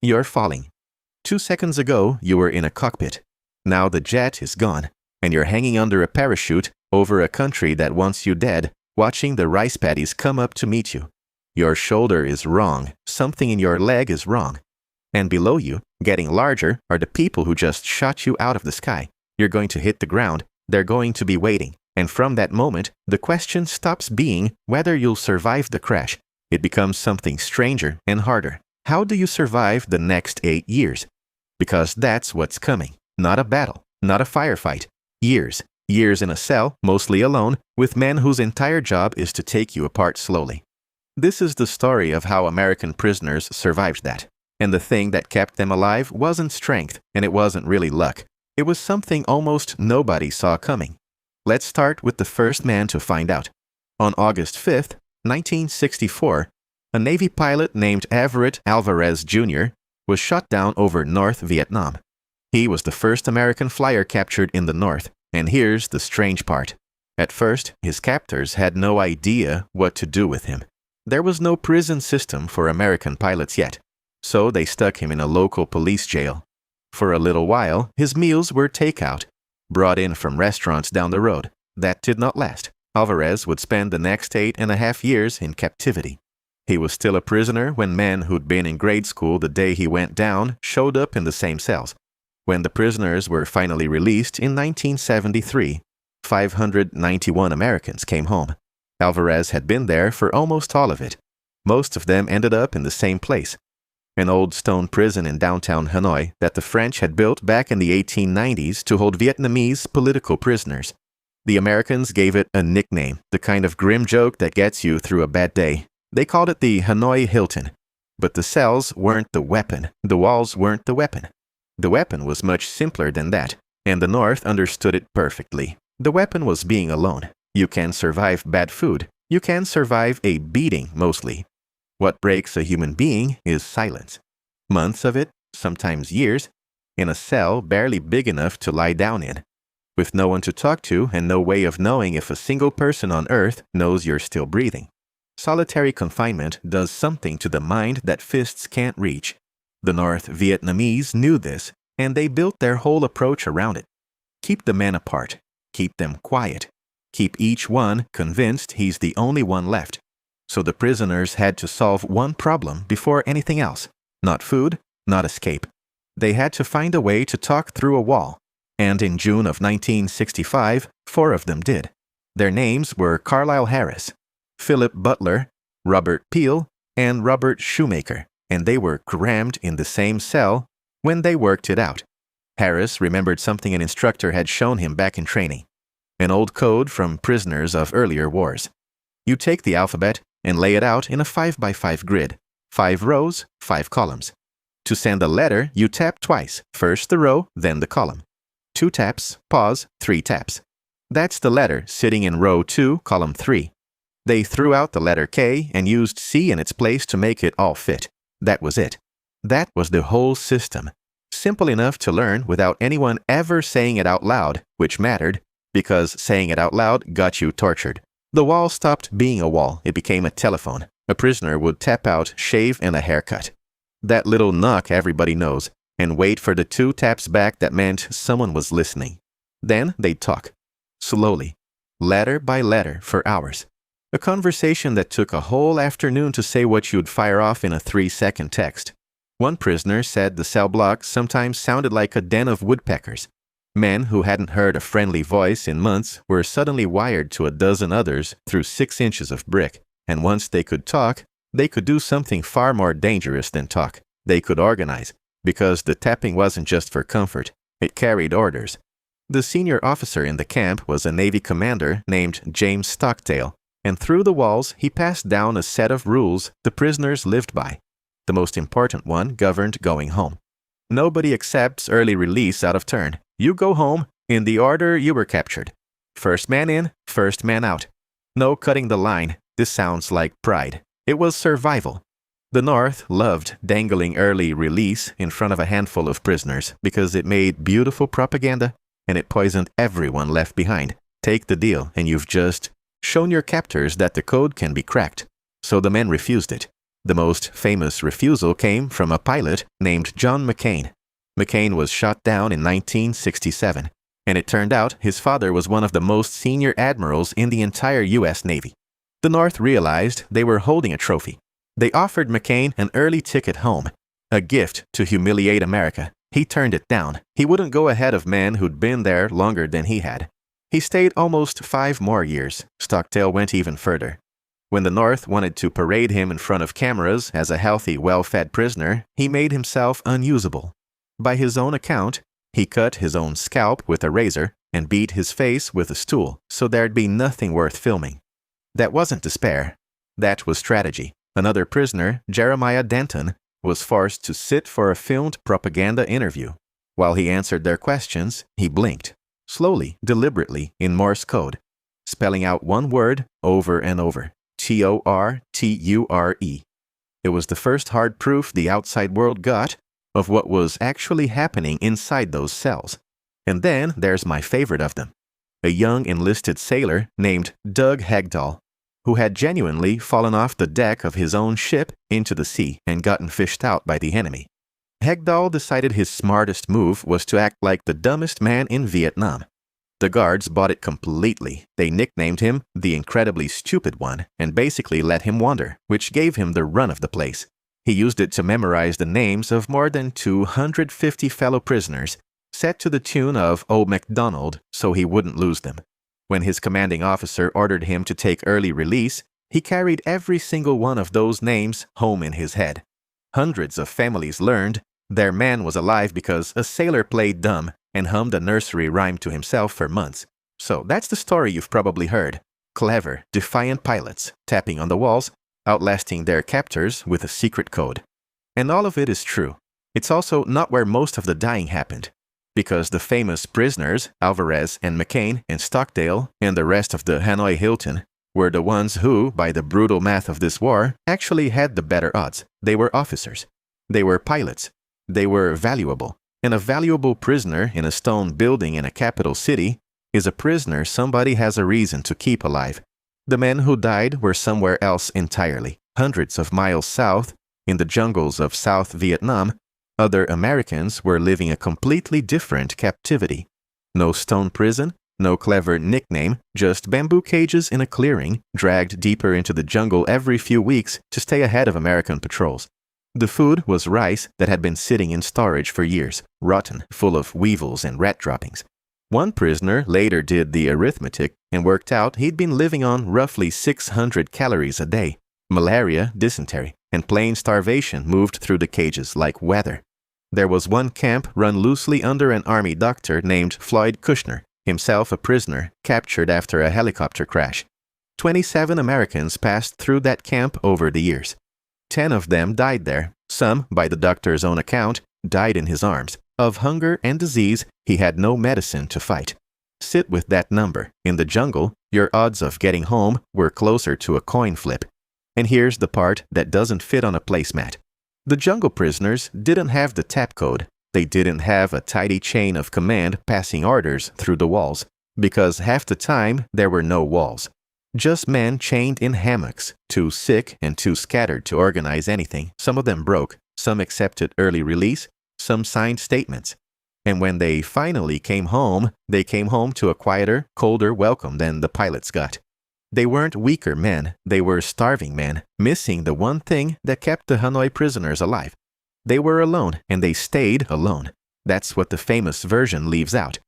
You're falling. 2 seconds ago, you were in a cockpit. Now the jet is gone, and you're hanging under a parachute over a country that wants you dead, watching the rice paddies come up to meet you. Your shoulder is wrong. Something in your leg is wrong. And below you, getting larger, are the people who just shot you out of the sky. You're going to hit the ground. They're going to be waiting. And from that moment, the question stops being whether you'll survive the crash. It becomes something stranger and harder. How do you survive the next 8 years? Because that's what's coming. Not a battle, not a firefight. Years. Years in a cell, mostly alone, with men whose entire job is to take you apart slowly. This is the story of how American prisoners survived that. And the thing that kept them alive wasn't strength, and it wasn't really luck. It was something almost nobody saw coming. Let's start with the first man to find out. On August 5th, 1964, a Navy pilot named Everett Alvarez Jr. was shot down over North Vietnam. He was the first American flyer captured in the North, and here's the strange part. At first, his captors had no idea what to do with him. There was no prison system for American pilots yet, so they stuck him in a local police jail. For a little while, his meals were takeout, brought in from restaurants down the road. That did not last. Alvarez would spend the next 8.5 years in captivity. He was still a prisoner when men who'd been in grade school the day he went down showed up in the same cells. When the prisoners were finally released in 1973, 591 Americans came home. Alvarez had been there for almost all of it. Most of them ended up in the same place, an old stone prison in downtown Hanoi that the French had built back in the 1890s to hold Vietnamese political prisoners. The Americans gave it a nickname, the kind of grim joke that gets you through a bad day. They called it the Hanoi Hilton. But the cells weren't the weapon. The walls weren't the weapon. The weapon was much simpler than that, and the North understood it perfectly. The weapon was being alone. You can survive bad food. You can survive a beating, mostly. What breaks a human being is silence. Months of it, sometimes years, in a cell barely big enough to lie down in, with no one to talk to and no way of knowing if a single person on Earth knows you're still breathing. Solitary confinement does something to the mind that fists can't reach. The North Vietnamese knew this, and they built their whole approach around it. Keep the men apart. Keep them quiet. Keep each one convinced he's the only one left. So the prisoners had to solve one problem before anything else. Not food, not escape. They had to find a way to talk through a wall. And in June of 1965, 4 of them did. Their names were Carlisle Harris, Philip Butler, Robert Peel, and Robert Shoemaker, and they were crammed in the same cell when they worked it out. Harris remembered something an instructor had shown him back in training, an old code from prisoners of earlier wars. You take the alphabet and lay it out in a 5x5 grid, 5 rows, 5 columns. To send a letter, you tap twice, first the row, then the column. 2 taps, pause, 3 taps. That's the letter sitting in row 2, column 3. They threw out the letter K and used C in its place to make it all fit. That was it. That was the whole system. Simple enough to learn without anyone ever saying it out loud, which mattered, because saying it out loud got you tortured. The wall stopped being a wall. It became a telephone. A prisoner would tap out, shave, and a haircut. That little knock everybody knows, and wait for the 2 taps back that meant someone was listening. Then they'd talk. Slowly. Letter by letter for hours. A conversation that took a whole afternoon to say what you'd fire off in a 3-second text. One prisoner said the cell block sometimes sounded like a den of woodpeckers. Men who hadn't heard a friendly voice in months were suddenly wired to a dozen others through 6 inches of brick. And once they could talk, they could do something far more dangerous than talk. They could organize, because the tapping wasn't just for comfort. It carried orders. The senior officer in the camp was a Navy commander named James Stockdale, and through the walls he passed down a set of rules the prisoners lived by. The most important one governed going home. Nobody accepts early release out of turn. You go home in the order you were captured. First man in, first man out. No cutting the line. This sounds like pride. It was survival. The North loved dangling early release in front of a handful of prisoners because it made beautiful propaganda and it poisoned everyone left behind. Take the deal and you've just shown your captors that the code can be cracked. So the men refused it. The most famous refusal came from a pilot named John McCain. McCain was shot down in 1967, and it turned out his father was one of the most senior admirals in the entire U.S. Navy. The North realized they were holding a trophy. They offered McCain an early ticket home, a gift to humiliate America. He turned it down. He wouldn't go ahead of men who'd been there longer than he had. He stayed almost 5 more years. Stockdale went even further. When the North wanted to parade him in front of cameras as a healthy, well-fed prisoner, he made himself unusable. By his own account, he cut his own scalp with a razor and beat his face with a stool so there'd be nothing worth filming. That wasn't despair. That was strategy. Another prisoner, Jeremiah Denton, was forced to sit for a filmed propaganda interview. While he answered their questions, he blinked, slowly, deliberately, in Morse code, spelling out one word over and over, Torture. It was the first hard proof the outside world got of what was actually happening inside those cells. And then there's my favorite of them, a young enlisted sailor named Doug Hegdahl, who had genuinely fallen off the deck of his own ship into the sea and gotten fished out by the enemy. Hegdahl decided his smartest move was to act like the dumbest man in Vietnam. The guards bought it completely. They nicknamed him the Incredibly Stupid One and basically let him wander, which gave him the run of the place. He used it to memorize the names of more than 250 fellow prisoners, set to the tune of Old MacDonald so he wouldn't lose them. When his commanding officer ordered him to take early release, he carried every single one of those names home in his head. Hundreds of families learned their man was alive because a sailor played dumb and hummed a nursery rhyme to himself for months. So that's the story you've probably heard. Clever, defiant pilots tapping on the walls, outlasting their captors with a secret code. And all of it is true. It's also not where most of the dying happened, because the famous prisoners, Alvarez and McCain and Stockdale and the rest of the Hanoi Hilton, were the ones who, by the brutal math of this war, actually had the better odds. They were officers. They were pilots. They were valuable. And a valuable prisoner in a stone building in a capital city is a prisoner somebody has a reason to keep alive. The men who died were somewhere else entirely, hundreds of miles south, in the jungles of South Vietnam. Other Americans were living a completely different captivity. No stone prison, no clever nickname, just bamboo cages in a clearing, dragged deeper into the jungle every few weeks to stay ahead of American patrols. The food was rice that had been sitting in storage for years, rotten, full of weevils and rat droppings. One prisoner later did the arithmetic and worked out he'd been living on roughly 600 calories a day. Malaria, dysentery, and plain starvation moved through the cages like weather. There was one camp run loosely under an army doctor named Floyd Kushner, himself a prisoner, captured after a helicopter crash. 27 Americans passed through that camp over the years. 10 of them died there. Some, by the doctor's own account, died in his arms. Of hunger and disease, he had no medicine to fight. Sit with that number. In the jungle, your odds of getting home were closer to a coin flip. And here's the part that doesn't fit on a placemat. The jungle prisoners didn't have the tap code. They didn't have a tidy chain of command passing orders through the walls, because half the time there were no walls. Just men chained in hammocks, too sick and too scattered to organize anything. Some of them broke, some accepted early release, some signed statements. And when they finally came home, they came home to a quieter, colder welcome than the pilots got. They weren't weaker men, they were starving men, missing the one thing that kept the Hanoi prisoners alive. They were alone, and they stayed alone. That's what the famous version leaves out.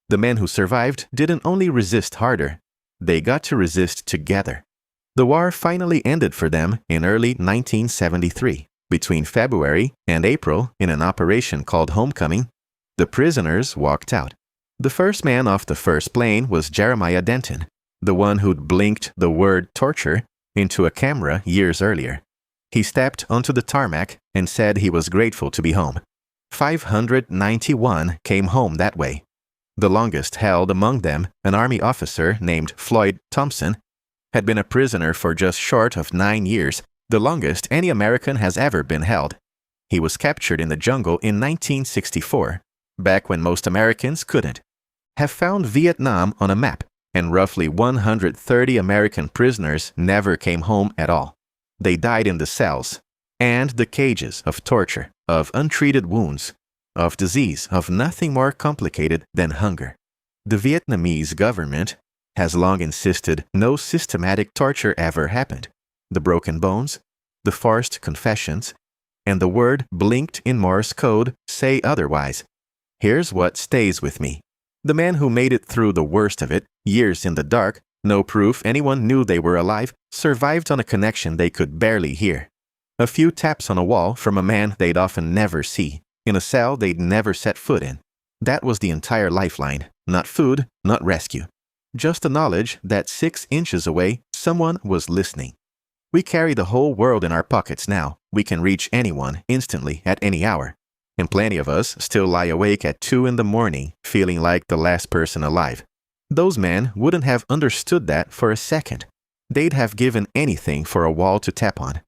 The men who survived didn't only resist harder, they got to resist together. The war finally ended for them in early 1973. Between February and April, in an operation called Homecoming, the prisoners walked out. The first man off the first plane was Jeremiah Denton, the one who'd blinked the word torture into a camera years earlier. He stepped onto the tarmac and said he was grateful to be home. 591 came home that way. The longest held among them, an Army officer named Floyd Thompson, had been a prisoner for just short of 9 years, the longest any American has ever been held. He was captured in the jungle in 1964, back when most Americans couldn't. Have found Vietnam on a map, and roughly 130 American prisoners never came home at all. They died in the cells, And the cages of torture, of untreated wounds, of disease, of nothing more complicated than hunger. The Vietnamese government has long insisted no systematic torture ever happened. The broken bones, the forced confessions, and the word blinked in Morse code say otherwise. Here's what stays with me. The man who made it through the worst of it, years in the dark, no proof anyone knew they were alive, survived on a connection they could barely hear. A few taps on a wall from a man they'd often never see, in a cell they'd never set foot in. That was the entire lifeline. Not food, not rescue. Just the knowledge that 6 inches away, someone was listening. We carry the whole world in our pockets now. We can reach anyone instantly at any hour. And plenty of us still lie awake at 2 in the morning, feeling like the last person alive. Those men wouldn't have understood that for a second. They'd have given anything for a wall to tap on.